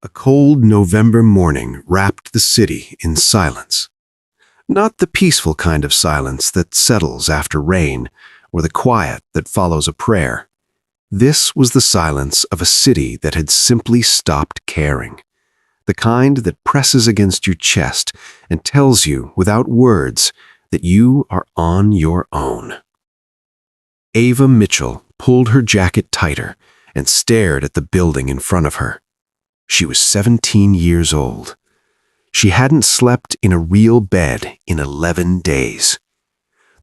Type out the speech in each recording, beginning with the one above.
A cold November morning wrapped the city in silence. Not the peaceful kind of silence that settles after rain, or the quiet that follows a prayer. This was the silence of a city that had simply stopped caring. The kind that presses against your chest and tells you, without words, that you are on your own. Ava Mitchell pulled her jacket tighter and stared at the building in front of her. She was 17 years old. She hadn't slept in a real bed in 11 days.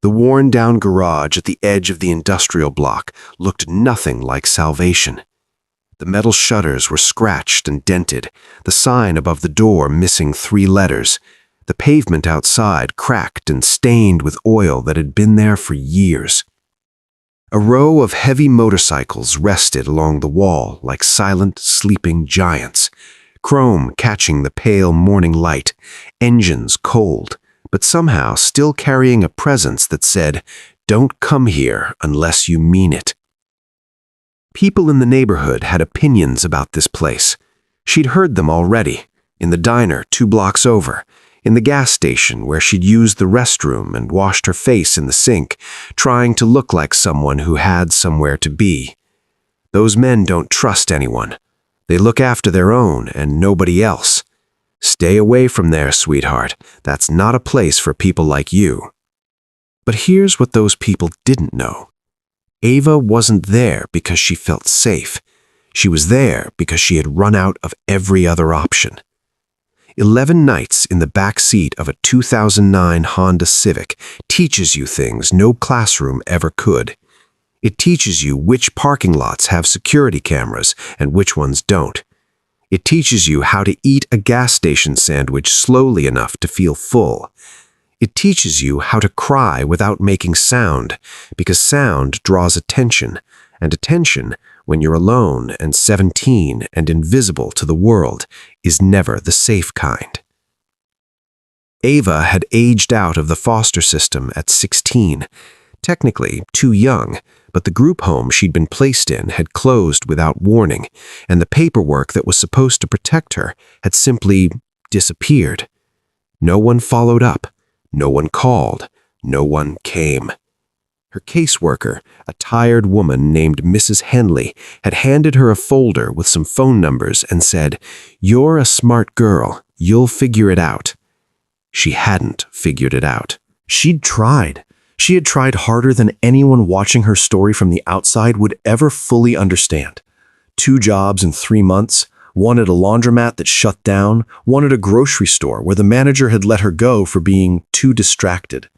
The worn-down garage at the edge of the industrial block looked nothing like salvation. The metal shutters were scratched and dented, the sign above the door missing 3 letters, the pavement outside cracked and stained with oil that had been there for years. A row of heavy motorcycles rested along the wall like silent, sleeping giants, chrome catching the pale morning light, engines cold, but somehow still carrying a presence that said, "Don't come here unless you mean it." People in the neighborhood had opinions about this place. She'd heard them already, in the diner 2 blocks over, in the gas station where she'd used the restroom and washed her face in the sink, trying to look like someone who had somewhere to be. Those men don't trust anyone. They look after their own and nobody else. Stay away from there, sweetheart. That's not a place for people like you. But here's what those people didn't know. Ava wasn't there because she felt safe. She was there because she had run out of every other option. 11 nights in the back seat of a 2009 Honda Civic teaches you things no classroom ever could. It teaches you which parking lots have security cameras and which ones don't. It teaches you how to eat a gas station sandwich slowly enough to feel full. It teaches you how to cry without making sound, because sound draws attention, and attention, when you're alone and 17 and invisible to the world, is never the safe kind. Ava had aged out of the foster system at 16, technically too young, but the group home she'd been placed in had closed without warning, and the paperwork that was supposed to protect her had simply disappeared. No one followed up, no one called, no one came. Her caseworker, a tired woman named Mrs. Henley, had handed her a folder with some phone numbers and said, "You're a smart girl. You'll figure it out." She hadn't figured it out. She'd tried. She had tried harder than anyone watching her story from the outside would ever fully understand. 2 jobs in 3 months, one at a laundromat that shut down, one at a grocery store where the manager had let her go for being too distracted.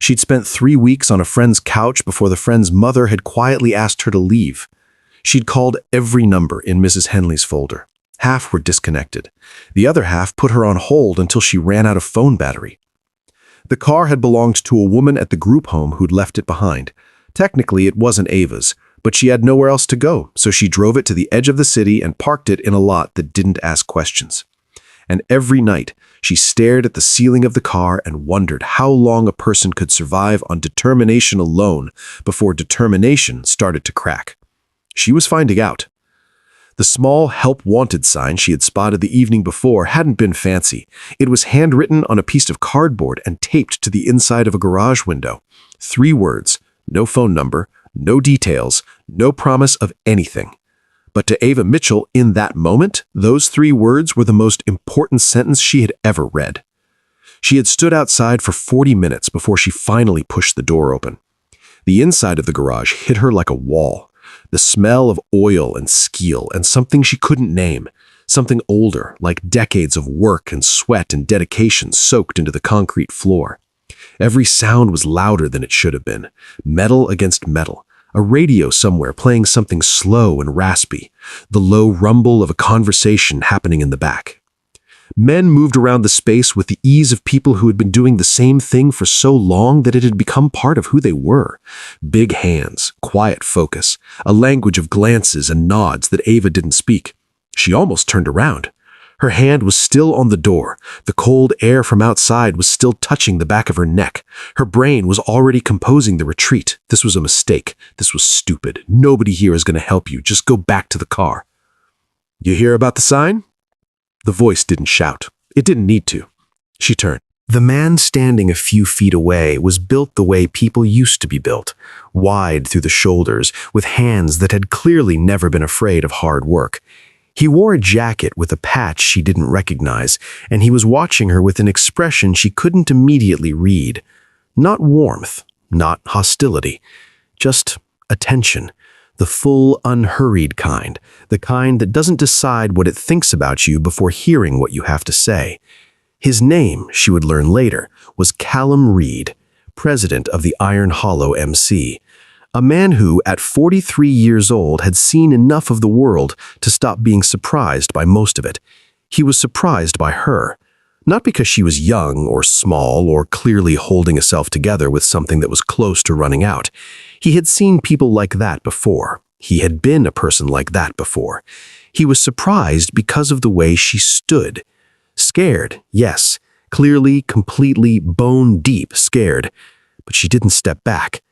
She'd spent 3 weeks on a friend's couch before the friend's mother had quietly asked her to leave. She'd called every number in Mrs. Henley's folder. Half were disconnected. The other half put her on hold until she ran out of phone battery. The car had belonged to a woman at the group home who'd left it behind. Technically, it wasn't Ava's, but she had nowhere else to go, so she drove it to the edge of the city and parked it in a lot that didn't ask questions. And every night, she stared at the ceiling of the car and wondered how long a person could survive on determination alone before determination started to crack. She was finding out. The small "Help Wanted" sign she had spotted the evening before hadn't been fancy. It was handwritten on a piece of cardboard and taped to the inside of a garage window. 3 words, no phone number, no details, no promise of anything. But to Ava Mitchell, in that moment, those 3 words were the most important sentence she had ever read. She had stood outside for 40 minutes before she finally pushed the door open. The inside of the garage hit her like a wall. The smell of oil and steel and something she couldn't name, something older, like decades of work and sweat and dedication soaked into the concrete floor. Every sound was louder than it should have been, metal against metal. A radio somewhere playing something slow and raspy, the low rumble of a conversation happening in the back. Men moved around the space with the ease of people who had been doing the same thing for so long that it had become part of who they were. Big hands, quiet focus, a language of glances and nods that Ava didn't speak. She almost turned around. Her hand was still on the door. The cold air from outside was still touching the back of her neck. Her brain was already composing the retreat. This was a mistake. This was stupid. Nobody here is going to help you. Just go back to the car. You hear about the sign? The voice didn't shout. It didn't need to. She turned. The man standing a few feet away was built the way people used to be built, wide through the shoulders, with hands that had clearly never been afraid of hard work. He wore a jacket with a patch she didn't recognize, and he was watching her with an expression she couldn't immediately read. Not warmth, not hostility, just attention. The full, unhurried kind, the kind that doesn't decide what it thinks about you before hearing what you have to say. His name, she would learn later, was Callum Reed, president of the Iron Hollow MC, a man who, at 43 years old, had seen enough of the world to stop being surprised by most of it. He was surprised by her, not because she was young or small or clearly holding herself together with something that was close to running out. He had seen people like that before. He had been a person like that before. He was surprised because of the way she stood. Scared, yes, clearly, completely, bone-deep scared. But she didn't step back.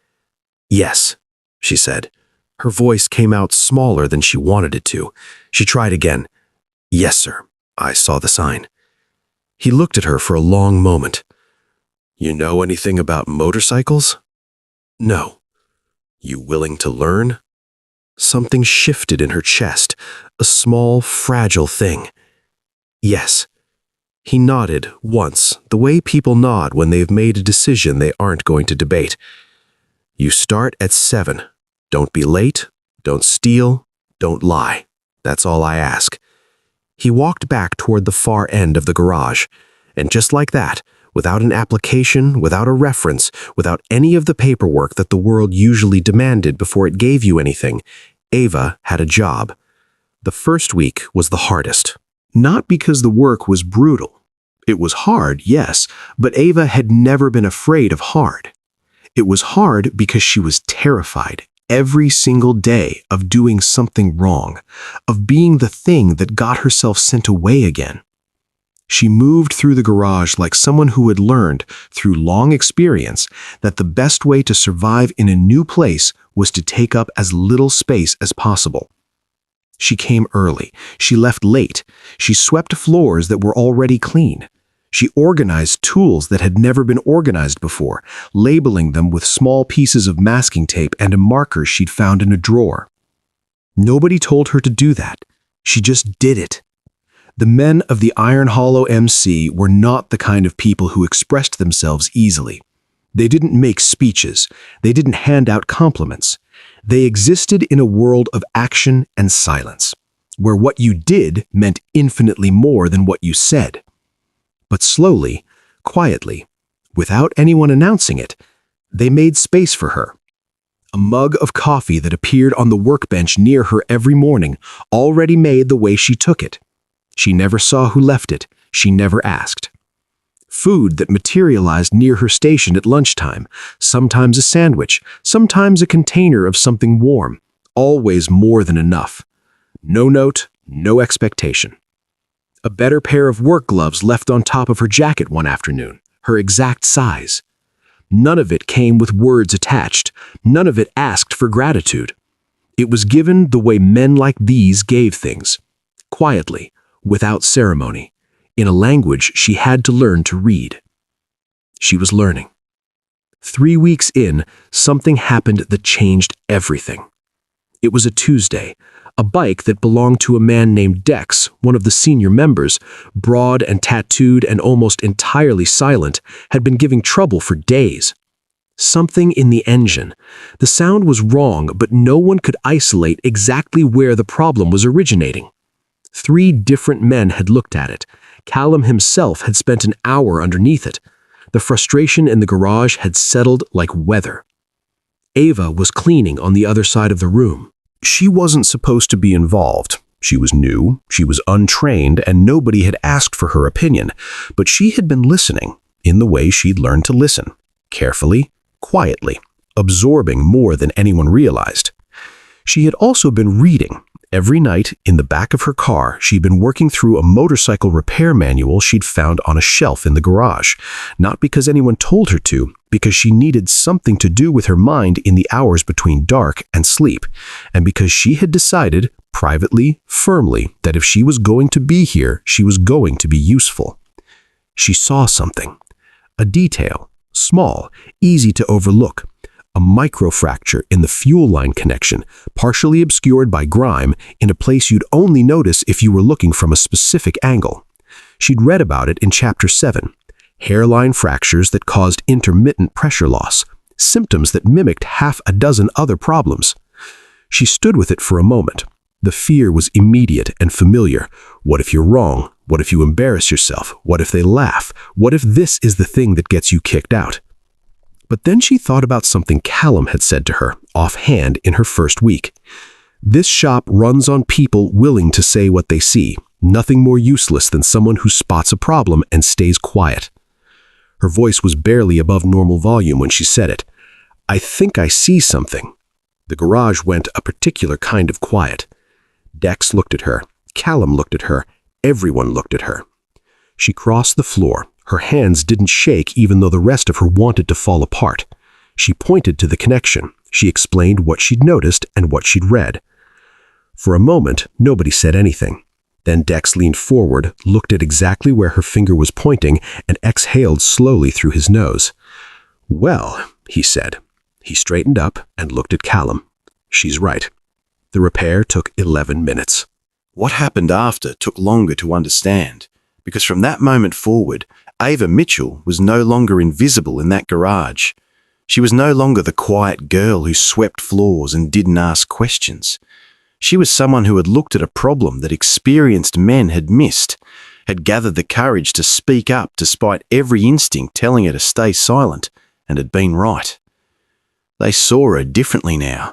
"Yes," she said. Her voice came out smaller than she wanted it to. She tried again. "Yes, sir. I saw the sign." He looked at her for a long moment. "You know anything about motorcycles?" "No." "You willing to learn?" Something shifted in her chest, a small, fragile thing. "Yes." He nodded once, the way people nod when they've made a decision they aren't going to debate. "You start at 7. Don't be late, don't steal, don't lie. That's all I ask." He walked back toward the far end of the garage, and just like that, without an application, without a reference, without any of the paperwork that the world usually demanded before it gave you anything, Ava had a job. The first week was the hardest. Not because the work was brutal. It was hard, yes, but Ava had never been afraid of hard. It was hard because she was terrified every single day of doing something wrong, of being the thing that got herself sent away again. She moved through the garage like someone who had learned, through long experience, that the best way to survive in a new place was to take up as little space as possible. She came early. She left late. She swept floors that were already clean. She organized tools that had never been organized before, labeling them with small pieces of masking tape and a marker she'd found in a drawer. Nobody told her to do that. She just did it. The men of the Iron Hollow MC were not the kind of people who expressed themselves easily. They didn't make speeches. They didn't hand out compliments. They existed in a world of action and silence, where what you did meant infinitely more than what you said. But slowly, quietly, without anyone announcing it, they made space for her. A mug of coffee that appeared on the workbench near her every morning, already made the way she took it. She never saw who left it. She never asked. Food that materialized near her station at lunchtime, sometimes a sandwich, sometimes a container of something warm, always more than enough. No note, no expectation. A better pair of work gloves left on top of her jacket one afternoon, her exact size. None of it came with words attached. None of it asked for gratitude. It was given the way men like these gave things, quietly, without ceremony, in a language she had to learn to read. She was learning. 3 weeks in, something happened that changed everything. It was a Tuesday. A bike that belonged to a man named Dex, one of the senior members, broad and tattooed and almost entirely silent, had been giving trouble for days. Something in the engine. The sound was wrong, but no one could isolate exactly where the problem was originating. 3 different men had looked at it. Callum himself had spent an hour underneath it. The frustration in the garage had settled like weather. Ava was cleaning on the other side of the room. She wasn't supposed to be involved. She was new, she was untrained, and nobody had asked for her opinion. But she had been listening, in the way she'd learned to listen. Carefully, quietly, absorbing more than anyone realized. She had also been reading, Every night, in the back of her car, she'd been working through a motorcycle repair manual she'd found on a shelf in the garage, not because anyone told her to, because she needed something to do with her mind in the hours between dark and sleep, and because she had decided, privately, firmly, that if she was going to be here, she was going to be useful. She saw something. A detail, small, easy to overlook. A microfracture in the fuel line connection, partially obscured by grime, in a place you'd only notice if you were looking from a specific angle. She'd read about it in Chapter 7. Hairline fractures that caused intermittent pressure loss, symptoms that mimicked half a dozen other problems. She stood with it for a moment. The fear was immediate and familiar. What if you're wrong? What if you embarrass yourself? What if they laugh? What if this is the thing that gets you kicked out? But then she thought about something Callum had said to her, offhand, in her first week. This shop runs on people willing to say what they see, nothing more useless than someone who spots a problem and stays quiet. Her voice was barely above normal volume when she said it. I think I see something. The garage went a particular kind of quiet. Dex looked at her. Callum looked at her. Everyone looked at her. She crossed the floor. Her hands didn't shake even though the rest of her wanted to fall apart. She pointed to the connection. She explained what she'd noticed and what she'd read. For a moment, nobody said anything. Then Dex leaned forward, looked at exactly where her finger was pointing, and exhaled slowly through his nose. Well, he said. He straightened up and looked at Callum. She's right. The repair took 11 minutes. What happened after took longer to understand, because from that moment forward, Ava Mitchell was no longer invisible in that garage. She was no longer the quiet girl who swept floors and didn't ask questions. She was someone who had looked at a problem that experienced men had missed, had gathered the courage to speak up despite every instinct telling her to stay silent, and had been right. They saw her differently now,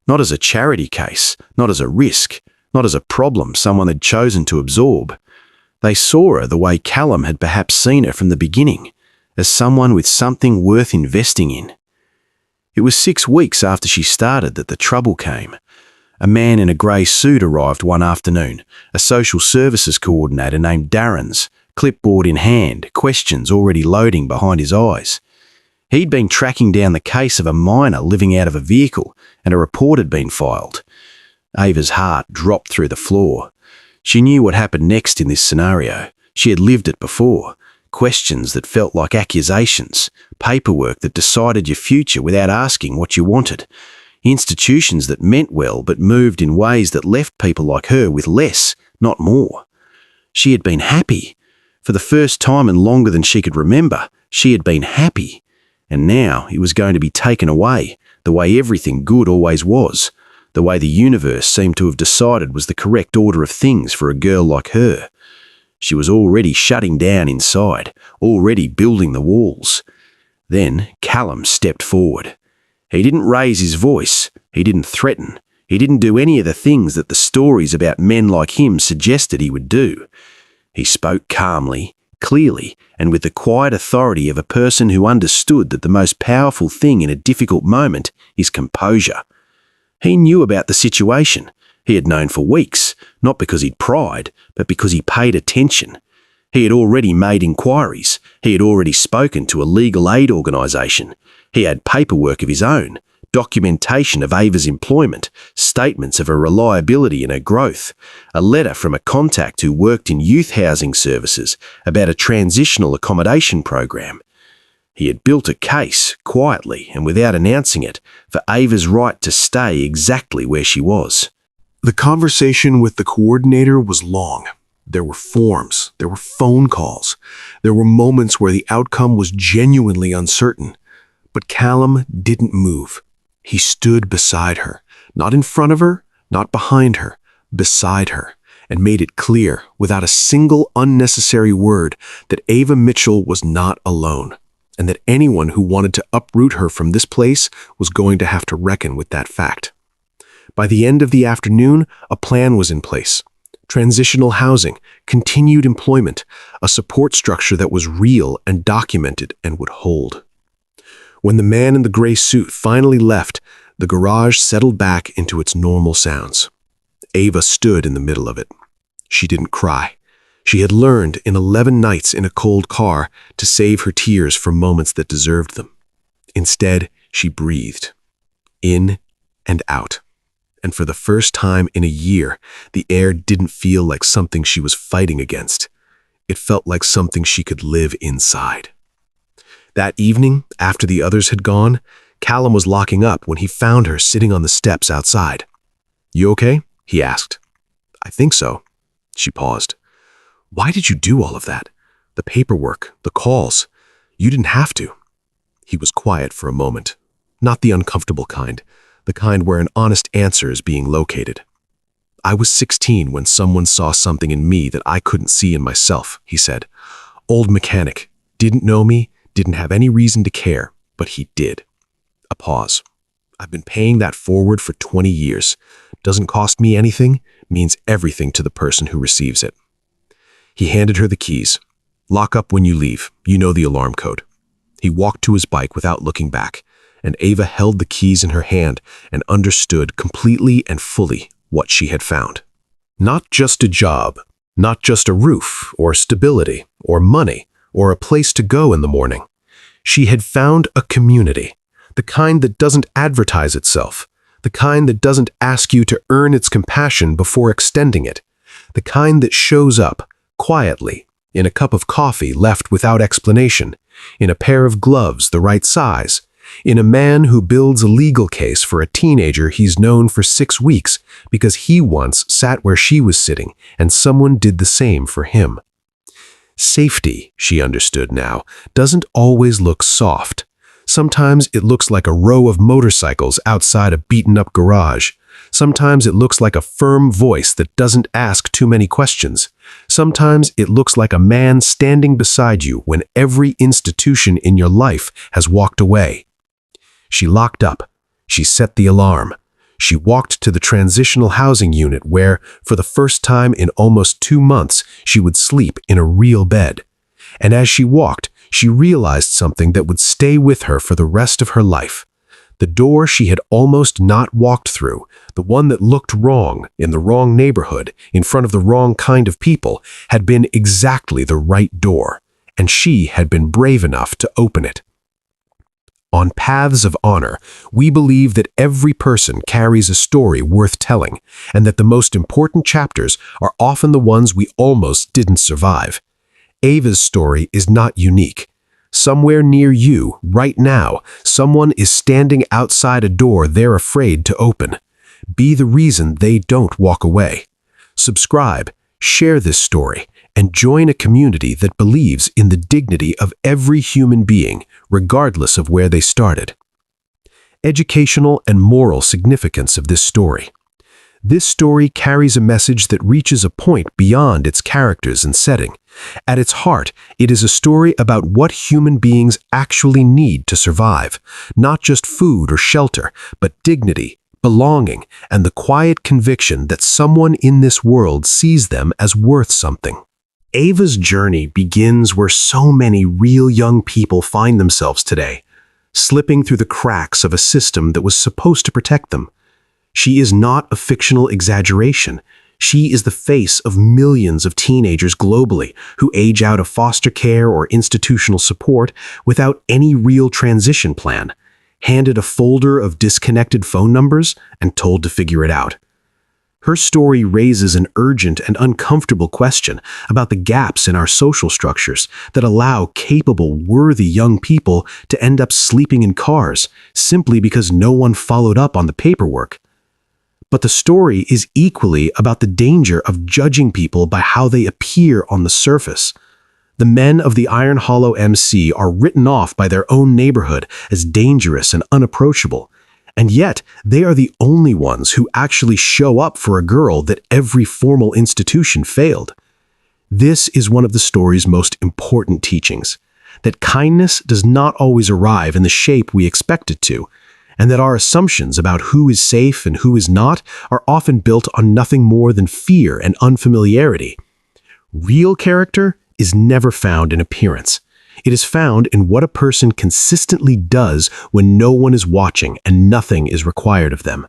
not as a charity case, not as a risk, not as a problem someone had chosen to absorb. They saw her the way Callum had perhaps seen her from the beginning, as someone with something worth investing in. It was 6 weeks after she started that the trouble came. A man in a grey suit arrived one afternoon, a social services coordinator named Darren's, clipboard in hand, questions already loading behind his eyes. He'd been tracking down the case of a minor living out of a vehicle, and a report had been filed. Ava's heart dropped through the floor. She knew what happened next in this scenario. She had lived it before. Questions that felt like accusations, paperwork that decided your future without asking what you wanted, institutions that meant well but moved in ways that left people like her with less, not more. She had been happy. For the first time and longer than she could remember, she had been happy. And now it was going to be taken away, the way everything good always was, the way the universe seemed to have decided was the correct order of things for a girl like her. She was already shutting down inside, already building the walls. Then Callum stepped forward. He didn't raise his voice. He didn't threaten. He didn't do any of the things that the stories about men like him suggested he would do. He spoke calmly, clearly, and with the quiet authority of a person who understood that the most powerful thing in a difficult moment is composure. He knew about the situation. He had known for weeks, not because he'd pried, but because he paid attention. He had already made inquiries. He had already spoken to a legal aid organisation. He had paperwork of his own, documentation of Ava's employment, statements of her reliability and her growth, a letter from a contact who worked in youth housing services about a transitional accommodation program. He had built a case, quietly and without announcing it, for Ava's right to stay exactly where she was. The conversation with the coordinator was long. There were forms, there were phone calls, there were moments where the outcome was genuinely uncertain. But Callum didn't move. He stood beside her, not in front of her, not behind her, beside her, and made it clear, without a single unnecessary word, that Ava Mitchell was not alone, and that anyone who wanted to uproot her from this place was going to have to reckon with that fact. By the end of the afternoon, a plan was in place. Transitional housing, continued employment, a support structure that was real and documented and would hold. When the man in the gray suit finally left, the garage settled back into its normal sounds. Ava stood in the middle of it. She didn't cry. She had learned in 11 nights in a cold car to save her tears for moments that deserved them. Instead, she breathed, in and out. And for the first time in a year, the air didn't feel like something she was fighting against. It felt like something she could live inside. That evening, after the others had gone, Callum was locking up when he found her sitting on the steps outside. "You okay?" he asked. "I think so." She paused. "Why did you do all of that? The paperwork, the calls. You didn't have to." He was quiet for a moment. Not the uncomfortable kind, the kind where an honest answer is being located. "I was 16 when someone saw something in me that I couldn't see in myself," he said. "Old mechanic, didn't know me, didn't have any reason to care, but he did." A pause. "I've been paying that forward for 20 years. Doesn't cost me anything, means everything to the person who receives it." He handed her the keys. "Lock up when you leave. You know the alarm code." He walked to his bike without looking back, and Ava held the keys in her hand and understood completely and fully what she had found. Not just a job, not just a roof, or stability, or money, or a place to go in the morning. She had found a community, the kind that doesn't advertise itself, the kind that doesn't ask you to earn its compassion before extending it, the kind that shows up, quietly, in a cup of coffee left without explanation, in a pair of gloves the right size, in a man who builds a legal case for a teenager he's known for 6 weeks because he once sat where she was sitting and someone did the same for him. Safety, she understood now, doesn't always look soft. Sometimes it looks like a row of motorcycles outside a beaten-up garage. Sometimes it looks like a firm voice that doesn't ask too many questions. Sometimes it looks like a man standing beside you when every institution in your life has walked away. She locked up. She set the alarm. She walked to the transitional housing unit where, for the first time in almost 2 months, she would sleep in a real bed. And as she walked, she realized something that would stay with her for the rest of her life. The door she had almost not walked through, the one that looked wrong, in the wrong neighborhood, in front of the wrong kind of people, had been exactly the right door, and she had been brave enough to open it. On Paths of Honor, we believe that every person carries a story worth telling, and that the most important chapters are often the ones we almost didn't survive. Ava's story is not unique. Somewhere near you, right now, someone is standing outside a door they're afraid to open. Be the reason they don't walk away. Subscribe, share this story, and join a community that believes in the dignity of every human being, regardless of where they started. Educational and moral significance of this story. This story carries a message that reaches a point beyond its characters and setting. At its heart, it is a story about what human beings actually need to survive, not just food or shelter, but dignity, belonging, and the quiet conviction that someone in this world sees them as worth something. Ava's journey begins where so many real young people find themselves today, slipping through the cracks of a system that was supposed to protect them. She is not a fictional exaggeration. She is the face of millions of teenagers globally who age out of foster care or institutional support without any real transition plan, handed a folder of disconnected phone numbers and told to figure it out. Her story raises an urgent and uncomfortable question about the gaps in our social structures that allow capable, worthy young people to end up sleeping in cars simply because no one followed up on the paperwork. But the story is equally about the danger of judging people by how they appear on the surface. The men of the Iron Hollow MC are written off by their own neighborhood as dangerous and unapproachable, and yet they are the only ones who actually show up for a girl that every formal institution failed. This is one of the story's most important teachings, that kindness does not always arrive in the shape we expect it to, and that our assumptions about who is safe and who is not are often built on nothing more than fear and unfamiliarity. Real character is never found in appearance. It is found in what a person consistently does when no one is watching and nothing is required of them.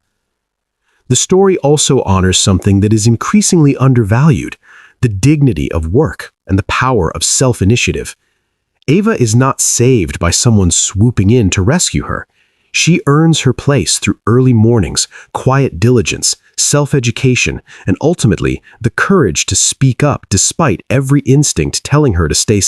The story also honors something that is increasingly undervalued: the dignity of work and the power of self-initiative. Ava is not saved by someone swooping in to rescue her. She earns her place through early mornings, quiet diligence, self-education, and ultimately the courage to speak up despite every instinct telling her to stay silent.